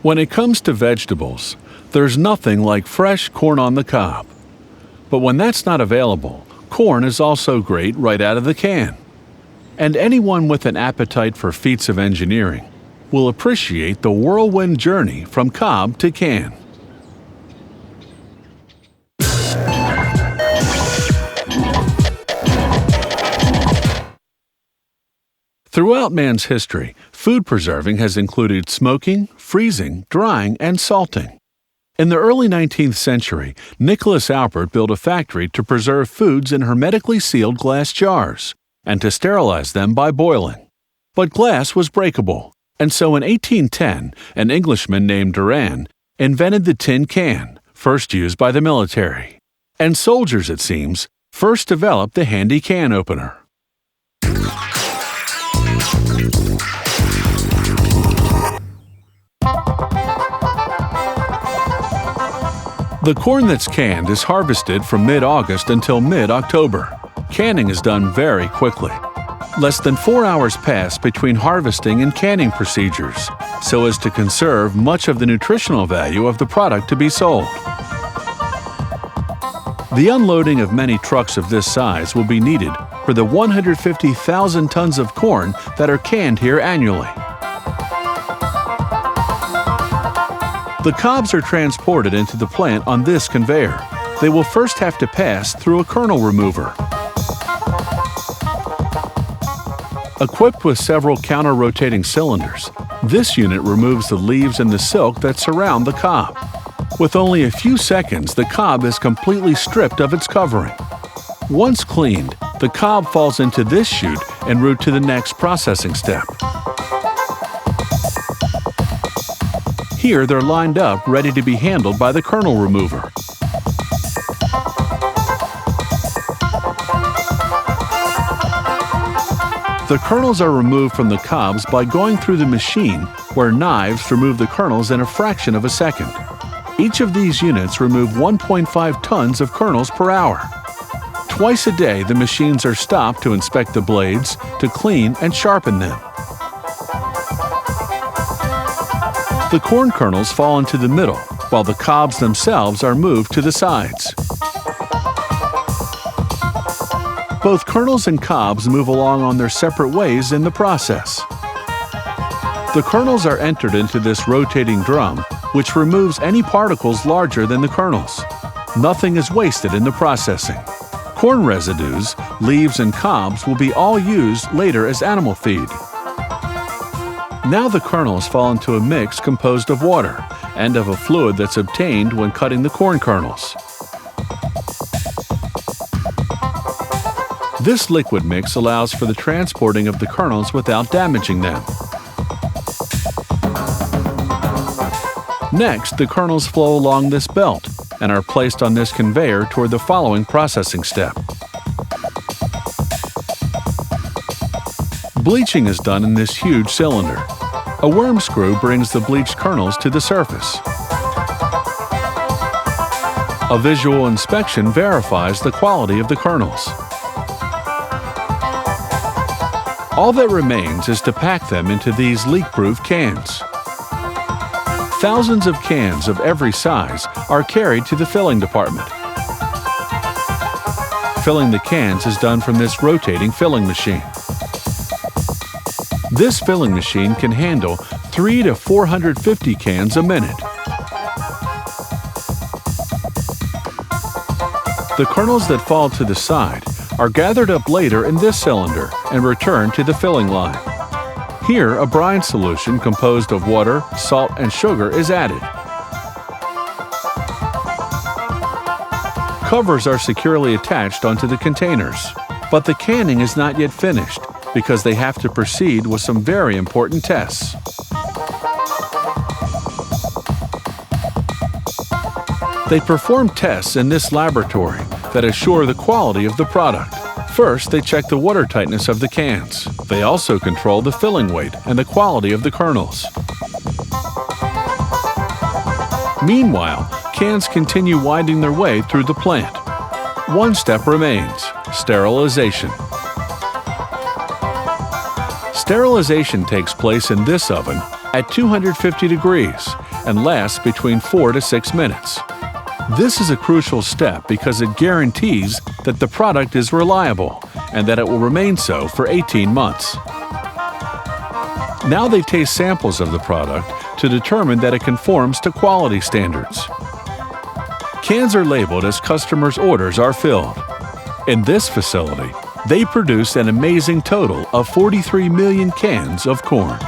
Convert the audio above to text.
When it comes to vegetables, there's nothing like fresh corn on the cob. But when that's not available, corn is also great right out of the can. And anyone with an appetite for feats of engineering will appreciate the whirlwind journey from cob to can. Throughout man's history, food preserving has included smoking, freezing, drying, and salting. In the early 19th century, Nicholas Albert built a factory to preserve foods in hermetically sealed glass jars and to sterilize them by boiling. But glass was breakable, and so in 1810, an Englishman named Durand invented the tin can, first used by the military. And soldiers, it seems, first developed the handy can opener. The corn that's canned is harvested from mid-August until mid-October. Canning is done very quickly. Less than 4 hours pass between harvesting and canning procedures, so as to conserve much of the nutritional value of the product to be sold. The unloading of many trucks of this size will be needed for the 150,000 tons of corn that are canned here annually. The cobs are transported into the plant on this conveyor. They will first have to pass through a kernel remover. Equipped with several counter-rotating cylinders, this unit removes the leaves and the silk that surround the cob. With only a few seconds, the cob is completely stripped of its covering. Once cleaned, the cob falls into this chute en route to the next processing step. Here, they're lined up, ready to be handled by the kernel remover. The kernels are removed from the cobs by going through the machine, where knives remove the kernels in a fraction of a second. Each of these units remove 1.5 tons of kernels per hour. Twice a day, the machines are stopped to inspect the blades, to clean and sharpen them. The corn kernels fall into the middle, while the cobs themselves are moved to the sides. Both kernels and cobs move along on their separate ways in the process. The kernels are entered into this rotating drum, which removes any particles larger than the kernels. Nothing is wasted in the processing. Corn residues, leaves, and cobs will be all used later as animal feed. Now the kernels fall into a mix composed of water and of a fluid that's obtained when cutting the corn kernels. This liquid mix allows for the transporting of the kernels without damaging them. Next, the kernels flow along this belt and are placed on this conveyor toward the following processing step. Bleaching is done in this huge cylinder. A worm screw brings the bleached kernels to the surface. A visual inspection verifies the quality of the kernels. All that remains is to pack them into these leak-proof cans. Thousands of cans of every size are carried to the filling department. Filling the cans is done from this rotating filling machine. This filling machine can handle 300 to 450 cans a minute. The kernels that fall to the side are gathered up later in this cylinder and returned to the filling line. Here, a brine solution composed of water, salt, and sugar is added. Covers are securely attached onto the containers, but the canning is not yet finished because they have to proceed with some very important tests. They perform tests in this laboratory that assure the quality of the product. First, they check the water tightness of the cans. They also control the filling weight and the quality of the kernels. Meanwhile, cans continue winding their way through the plant. One step remains: sterilization. Sterilization takes place in this oven at 250 degrees and lasts between 4 to 6 minutes. This is a crucial step because it guarantees that the product is reliable and that it will remain so for 18 months. Now they taste samples of the product to determine that it conforms to quality standards. Cans are labeled as customers' orders are filled. In this facility, they produce an amazing total of 43 million cans of corn.